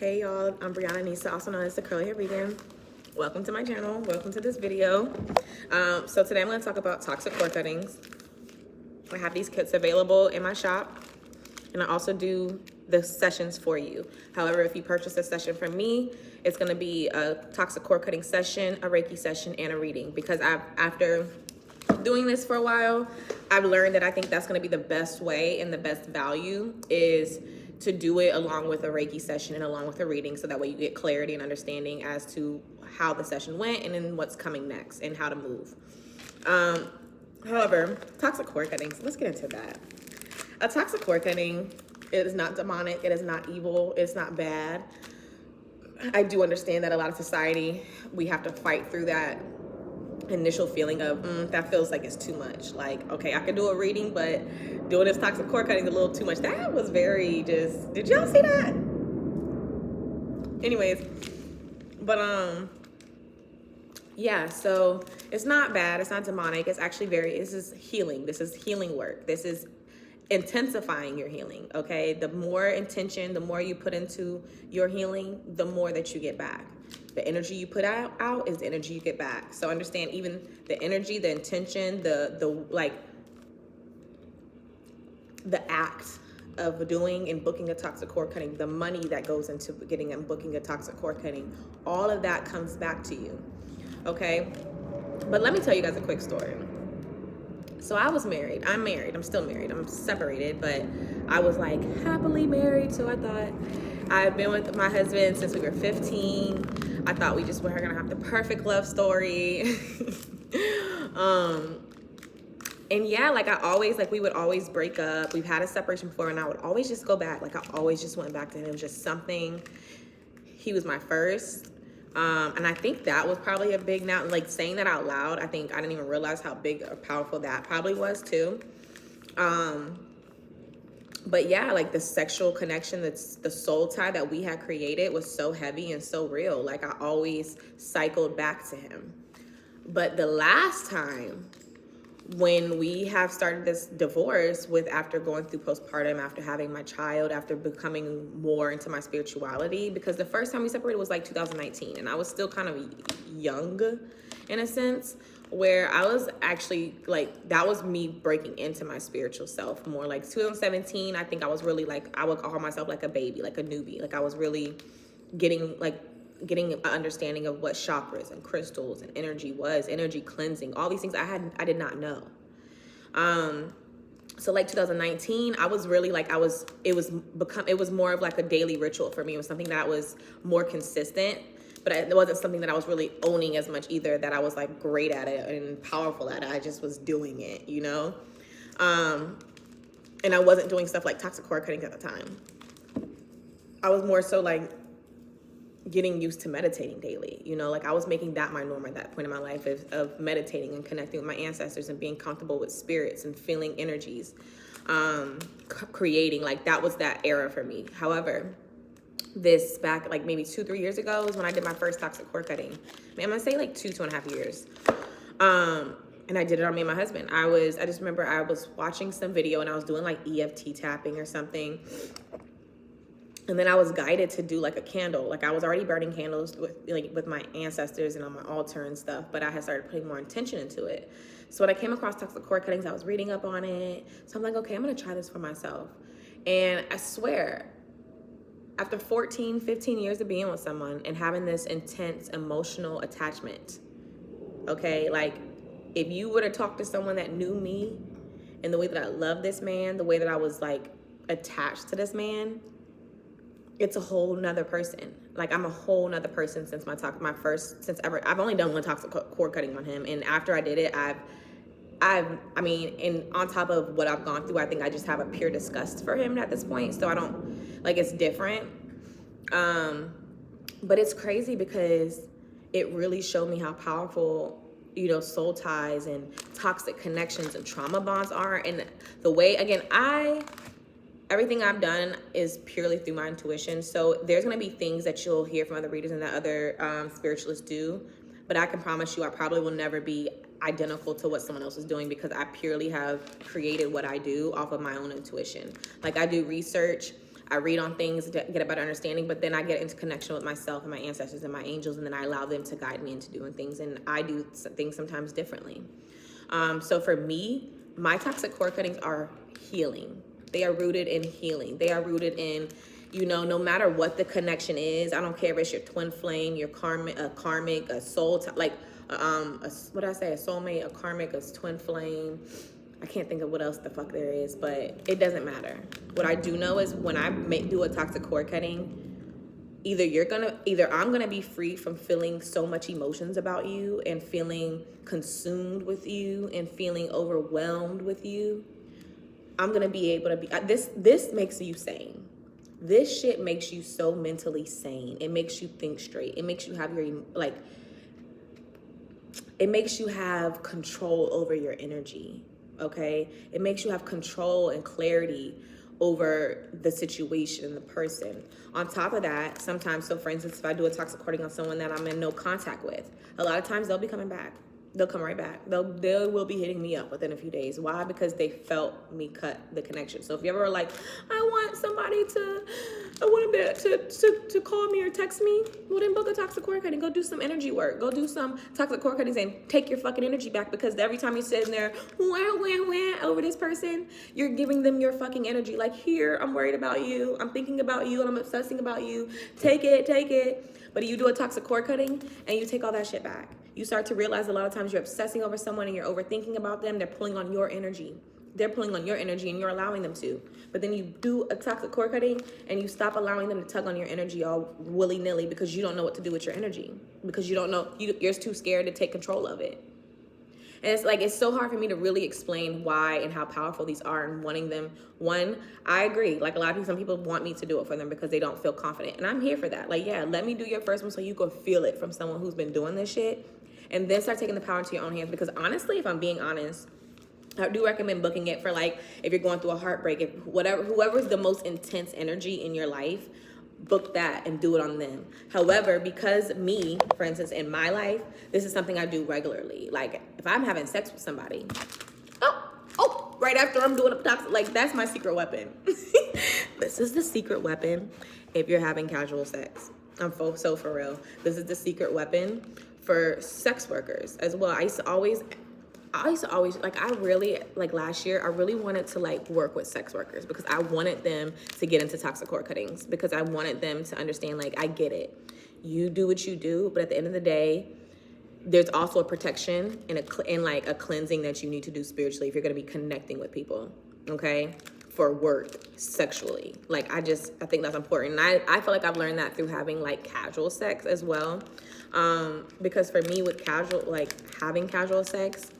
Hey y'all, I'm Brianna Nisa, also known as the Curly Hair Vegan. Welcome to my channel. Welcome to this video. So today I'm going to talk about toxic core cuttings. I have these kits available in my shop, and I also do the sessions for you. However, if you purchase a session from me, it's going to be a toxic core cutting session, a Reiki session, and a reading, because after doing this for a while, I've learned that I think that's going to be the best way and the best value is to do it along with a Reiki session and along with a reading, so that way you get clarity and understanding as to how the session went and then what's coming next and how to move. However, toxic core cuttings, let's get into that. A toxic core cutting, it is not demonic, it is not evil, it's not bad. I do understand that a lot of society, we have to fight through that initial feeling of that feels like it's too much. Like, okay, I can do a reading, but doing this toxic core cutting is a little too much. That was very just, did y'all see that? Anyways, but yeah, so it's not bad, it's not demonic, it's actually this is healing, this is healing work, this is intensifying your healing. Okay, the more intention, the more you put into your healing, the more that you get back. The energy you put out is the energy you get back. So understand, even the energy, the intention, the act of doing and booking a toxic core cutting, the money that goes into getting and booking a toxic core cutting, all of that comes back to you. Okay, but let me tell you guys a quick story. So I was married. I'm married. I'm still married. I'm separated, but I was like happily married. So I thought, I've been with my husband since we were 15. I thought we just were gonna have the perfect love story. And yeah, like we would always break up. We've had a separation before, and I would always just go back. Like I always just went back to him. It was just something. He was my first. And I think that was probably a big, now like saying that out loud, I think I didn't even realize how big or powerful that probably was too. But yeah, like the sexual connection, that's the soul tie that we had created was so heavy and so real. Like I always cycled back to him. But the last time when we have started this divorce after going through postpartum, after having my child, after becoming more into my spirituality, because the first time we separated was like 2019, and I was still kind of young in a sense, where I was actually like, that was me breaking into my spiritual self more. Like 2017, I think I was really like, I would call myself like a baby, like a newbie. Like I was really getting an understanding of what chakras and crystals and energy was, energy cleansing, all these things I did not know. So like 2019, I was really like, it was more of like a daily ritual for me. It was something that was more consistent, but it wasn't something that I was really owning as much either, that I was like great at it and powerful at it. I just was doing it, you know? And I wasn't doing stuff like toxic core cutting at the time. I was more so like getting used to meditating daily, you know, like I was making that my norm at that point in my life of meditating and connecting with my ancestors and being comfortable with spirits and feeling energies, creating, like that was that era for me. However, this back like maybe 2-3 years ago is when I did my first toxic core cutting. I mean, I'm gonna say like 2.5 years. And I did it on me and my husband. I just remember I was watching some video and I was doing like EFT tapping or something. And then I was guided to do like a candle. Like I was already burning candles with my ancestors and on my altar and stuff, but I had started putting more intention into it. So when I came across toxic core cuttings, I was reading up on it. So I'm like, okay, I'm gonna try this for myself. And I swear, after 15 years of being with someone and having this intense emotional attachment, okay, like if you were to talk to someone that knew me and the way that I loved this man, the way that I was like attached to this man, it's a whole nother person. Like I'm a whole nother person since I've only done one toxic core cutting on him. And after I did it, I mean, and on top of what I've gone through, I think I just have a pure disgust for him at this point. So I don't, like, it's different. But it's crazy because it really showed me how powerful, you know, soul ties and toxic connections and trauma bonds are. And the way, again, everything I've done is purely through my intuition. So there's going to be things that you'll hear from other readers and that other spiritualists do. But I can promise you I probably will never be identical to what someone else is doing, because I purely have created what I do off of my own intuition. Like I do research. I read on things to get a better understanding, but then I get into connection with myself and my ancestors and my angels, and then I allow them to guide me into doing things, and I do things sometimes differently. So for me, my toxic cord cuttings are healing. They are rooted in healing. They are rooted in, you know, no matter what the connection is. I don't care if it's your twin flame, your karmic, a soul, what did I say? A soulmate, a karmic, a twin flame. I can't think of what else the fuck there is, but it doesn't matter. What I do know is when I do a toxic cord cutting, either I'm gonna be free from feeling so much emotions about you and feeling consumed with you and feeling overwhelmed with you. I'm gonna be able to be this makes you sane. This shit makes you so mentally sane. It makes you think straight. It makes you have it makes you have control over your energy. Okay? It makes you have control and clarity over the situation and the person. On top of that, sometimes, so for instance, if I do a toxic courting on someone that I'm in no contact with, a lot of times they'll be coming back. They'll come right back. They will be hitting me up within a few days. Why? Because they felt me cut the connection. So if you ever are like, I want them to call me or text me, well then book a toxic cord cutting. Go do some energy work. Go do some toxic cord cuttings and take your fucking energy back, because every time you're sitting there wah over this person, you're giving them your fucking energy. Like, here, I'm worried about you. I'm thinking about you and I'm obsessing about you. Take it. But you do a toxic cord cutting and you take all that shit back. You start to realize a lot of times you're obsessing over someone and you're overthinking about them. They're pulling on your energy. They're pulling on your energy and you're allowing them to. But then you do a toxic cord cutting and you stop allowing them to tug on your energy all willy-nilly because you don't know what to do with your energy. Because you don't know, you're too scared to take control of it. And it's so hard for me to really explain why and how powerful these are and wanting them. One, I agree. Like, a lot of people, some people want me to do it for them because they don't feel confident. And I'm here for that. Like, yeah, let me do your first one so you can feel it from someone who's been doing this shit. And then start taking the power into your own hands. Because honestly, if I'm being honest, I do recommend booking it for, like, if you're going through a heartbreak, if whoever's the most intense energy in your life, book that and do it on them. However, because me, for instance, in my life, this is something I do regularly. Like, if I'm having sex with somebody, right after I'm doing a toxic, like, that's my secret weapon. This is the secret weapon if you're having casual sex. I'm so for real. This is the secret weapon for sex workers as well. I used to always, like, last year, I really wanted to, like, work with sex workers because I wanted them to get into toxic cord cuttings, because I wanted them to understand, like, I get it. You do what you do, but at the end of the day, there's also a protection and a cleansing that you need to do spiritually if you're going to be connecting with people, okay? For work, sexually. Like, I think that's important. And I feel like I've learned that through having, like, casual sex as well. Because for me, with having casual sex,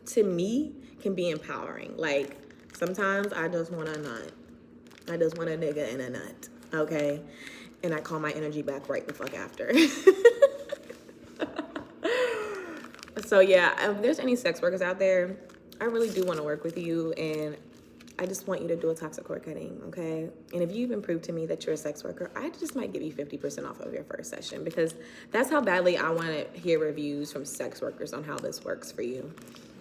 to me, can be empowering. Like, sometimes I just want a nut. I just want a nigga in a nut, okay? And I call my energy back right the fuck after. So yeah, if there's any sex workers out there, I really do want to work with you, and I just want you to do a toxic cord cutting, okay? And if you even prove to me that you're a sex worker, I just might give you 50% off of your first session, because that's how badly I want to hear reviews from sex workers on how this works for you.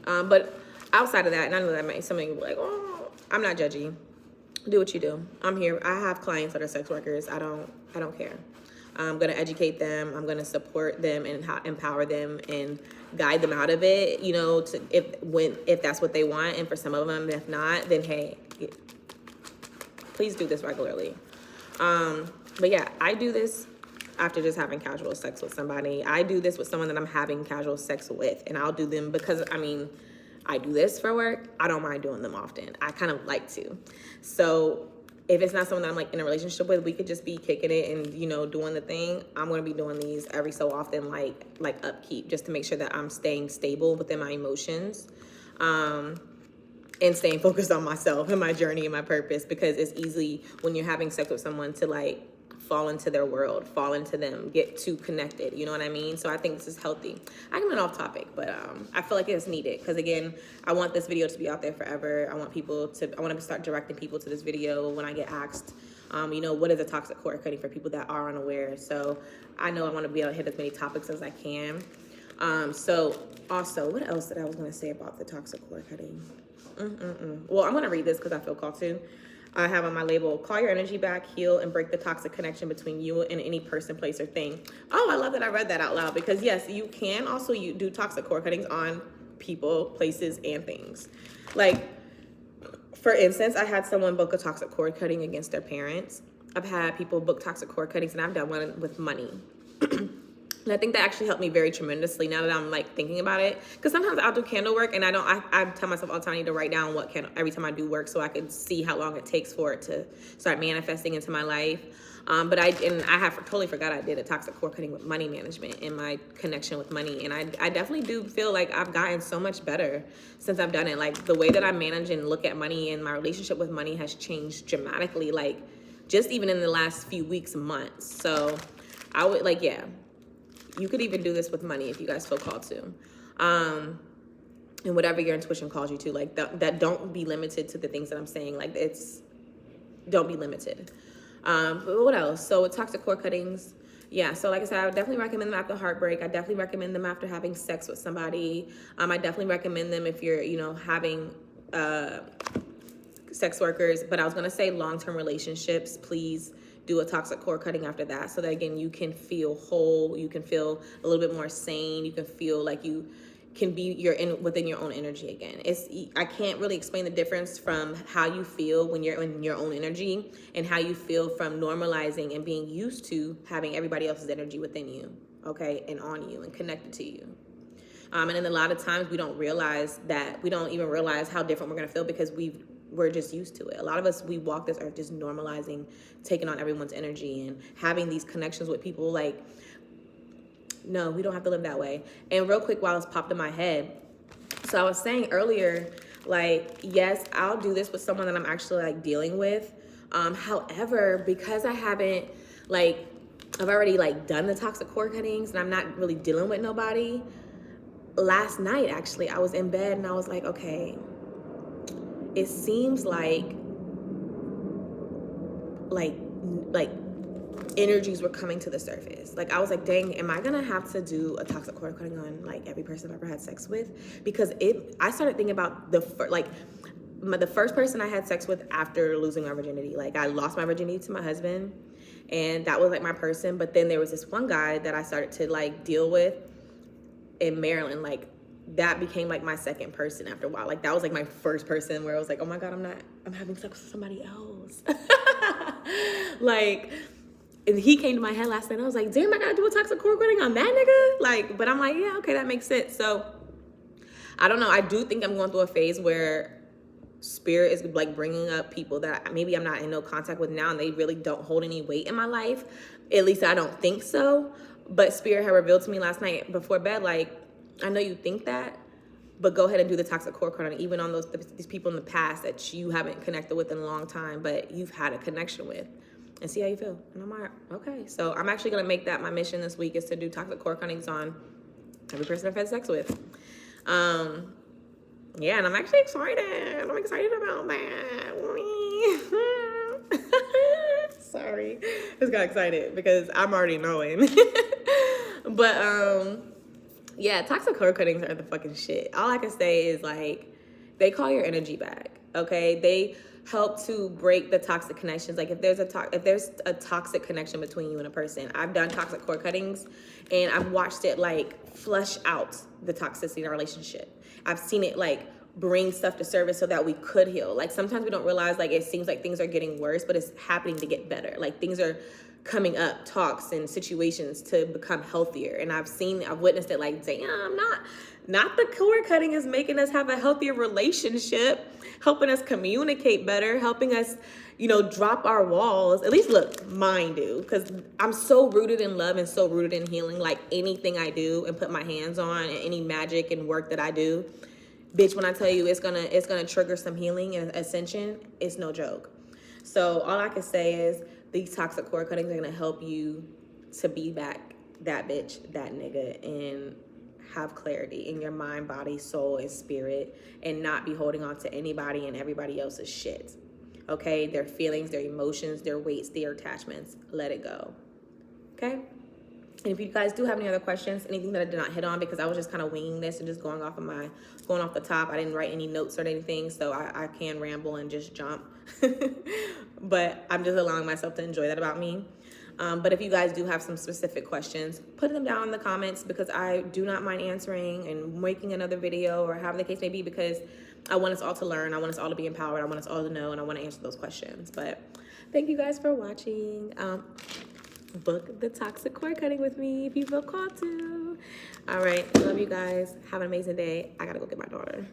But outside of that, and I know that some of you will be like, oh, I'm not judgy. Do what you do. I'm here. I have clients that are sex workers. I don't care. I'm going to educate them. I'm going to support them and empower them and guide them out of it, you know, if that's what they want. And for some of them, if not, then hey, please do this regularly. But yeah, I do this after just having casual sex with somebody. I do this with someone that I'm having casual sex with, and I'll do them because, I mean, I do this for work. I don't mind doing them often. I kind of like to. So if it's not someone that I'm, like, in a relationship with, we could just be kicking it and, you know, doing the thing. I'm going to be doing these every so often, like upkeep, just to make sure that I'm staying stable within my emotions, and staying focused on myself and my journey and my purpose, because it's easy when you're having sex with someone to, like, fall into their world, fall into them, get too connected, you know what I mean? So I think this is healthy. I went off topic, but I feel like it's needed, because again, I want this video to be out there forever. I want to start directing people to this video when I get asked, you know, what is a toxic cord cutting, for people that are unaware. So I know I want to be able to hit as many topics as I can. So also, what else that I was going to say about the toxic cord cutting? Well, I'm going to read this because I feel called to. I have on my label, call your energy back, heal, and break the toxic connection between you and any person, place, or thing. Oh, I love that I read that out loud, because yes, you can also do toxic cord cuttings on people, places, and things. Like, for instance, I had someone book a toxic cord cutting against their parents. I've had people book toxic cord cuttings, and I've done one with money. And I think that actually helped me very tremendously now that I'm like thinking about it. Because sometimes I'll do candle work and I tell myself all the time I need to write down what candle every time I do work so I can see how long it takes for it to start manifesting into my life. But I have totally forgot I did a toxic cord cutting with money management and my connection with money. And I definitely do feel like I've gotten so much better since I've done it. Like the way that I manage and look at money and my relationship with money has changed dramatically, like just even in the last few weeks, months. So I would like, yeah. You could even do this with money if you guys feel called to. And whatever your intuition calls you to, like that don't be limited to the things that I'm saying. Like don't be limited. But what else? So with toxic cord cuttings, yeah. So like I said, I would definitely recommend them after heartbreak. I definitely recommend them after having sex with somebody. I definitely recommend them if you're, having sex workers. But I was gonna say long-term relationships, please do a toxic cord cutting after that, so that again you can feel whole, you can feel a little bit more sane, you can feel like you can be within your own energy again. I can't really explain the difference from how you feel when you're in your own energy and how you feel from normalizing and being used to having everybody else's energy within you, okay, and on you and connected to you. And then a lot of times we don't realize that, we don't even realize how different we're gonna feel because we're just used to it. A lot of us, we walk this earth just normalizing, taking on everyone's energy and having these connections with people. Like, no, we don't have to live that way. And real quick, while it's popped in my head, so I was saying earlier, like, yes, I'll do this with someone that I'm actually like dealing with. However, because I haven't I've already like done the toxic cord cuttings and I'm not really dealing with nobody. Last night, actually, I was in bed and I was like, okay, it seems like energies were coming to the surface. Like I was like, dang, am I gonna have to do a toxic cord cutting on like every person I've ever had sex with? Because I started thinking about the first person I had sex with after losing my virginity. Like I lost my virginity to my husband, and that was like my person. But then there was this one guy that I started to like deal with in Maryland. Like that became like my second person after a while. Like that was like my first person where I was like, oh my God, I'm having sex with somebody else. Like, and he came to my head last night. I was like, damn, I gotta do a toxic cord cutting on that nigga. Like, but I'm like, yeah, okay, that makes sense. So I don't know. I do think I'm going through a phase where spirit is like bringing up people that maybe I'm not in no contact with now, and they really don't hold any weight in my life. At least I don't think so. But spirit had revealed to me last night before bed, like, I know you think that, but go ahead and do the toxic cord cutting, even on these people in the past that you haven't connected with in a long time, but you've had a connection with, and see how you feel. And I'm like, okay. So I'm actually gonna make that my mission this week, is to do toxic cord cuttings on every person I've had sex with. Yeah, and I'm actually excited. I'm excited about that. Sorry, just got excited because I'm already knowing. But yeah, toxic cord cuttings are the fucking shit. All I can say is like, they call your energy back. Okay, they help to break the toxic connections. Like if there's a toxic connection between you and a person, I've done toxic cord cuttings and I've watched it like flush out the toxicity in our relationship. I've seen it like bring stuff to service so that we could heal. Like sometimes we don't realize, like it seems like things are getting worse, but it's happening to get better. Like things are coming up, talks and situations to become healthier. And I've witnessed it, like, damn, not the cord cutting is making us have a healthier relationship, helping us communicate better, helping us, drop our walls. At least look, mine do, because I'm so rooted in love and so rooted in healing. Like anything I do and put my hands on, and any magic and work that I do, bitch, when I tell you it's gonna trigger some healing and ascension, it's no joke. So all I can say is these toxic cord cuttings are gonna help you to be back that bitch, that nigga, and have clarity in your mind, body, soul, and spirit, and not be holding on to anybody and everybody else's shit. Okay? Their feelings, their emotions, their weights, their attachments. Let it go. Okay? And if you guys do have any other questions, anything that I did not hit on, because I was just kind of winging this and just going off the top. I didn't write any notes or anything, so I can ramble and just jump. But I'm just allowing myself to enjoy that about me. But if you guys do have some specific questions, put them down in the comments, because I do not mind answering and making another video or however the case may be, because I want us all to learn. I want us all to be empowered. I want us all to know, and I want to answer those questions. But thank you guys for watching. Book the toxic cord cutting with me if you feel called to. All right, love you guys. Have an amazing day. I gotta go get my daughter.